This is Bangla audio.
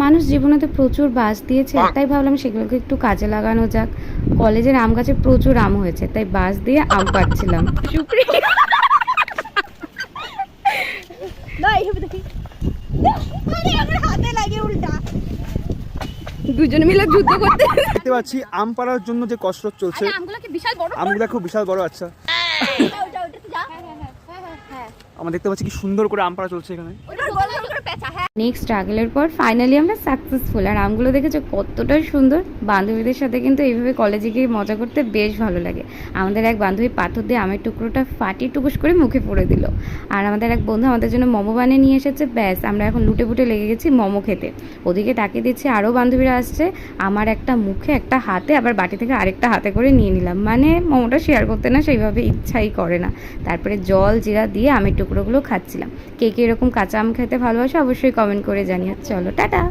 মানুষ জীবনেতে প্রচুর বাস দিয়েছে, তাই ভাবলাম সেগুলোকে একটু কাজে লাগানো যাক। কলেজের আম গাছে প্রচুর আম হয়েছে, তাই বাস দিয়ে আম পাড়ছিলাম। দুজনে মিলে যুদ্ধ করতে। দেখতে পাচ্ছি আম পাড়ার জন্য যে কসরত চলছে। আমগুলো খুব বিশাল বড়। আচ্ছা, আমরা দেখতে পাচ্ছি কি সুন্দর করে আম পাড়া চলছে এখানে। অনেক স্ট্রাগলের পর ফাইনালি আমরা সাকসেসফুল। আর আমগুলো দেখেছো কতটা সুন্দর। বান্ধবীদের সাথে কিন্তু এইভাবে কলেজে গিয়ে মজা করতে বেশ ভালো লাগে। আমাদের এক বান্ধবী পাথর দিয়ে আমের টুকরোটা ফাটিয়ে টুকুস করে মুখে পুরে দিল। আর আমাদের এক বন্ধু আমাদের জন্য মোমো বানিয়ে নিয়ে এসেছে। ব্যাস, আমরা এখন লুটে পুটে লেগে গেছি মোমো খেতে। ওদিকে তাকিয়ে দিচ্ছি আরও বান্ধবীরা আসছে। আমার একটা মুখে একটা হাতে, আবার বাটি থেকে আরেকটা হাতে করে নিয়ে নিলাম। মানে মোমোটা শেয়ার করতে না সেইভাবে ইচ্ছাই করে না। তারপরে জল জিরা দিয়ে আমের টুকরোগুলো খাচ্ছিলাম। কে কে এরকম কাঁচা আম খেতে ভালোবাসে অবশ্যই কমেন্ট করে জানিও। চলো টাটা।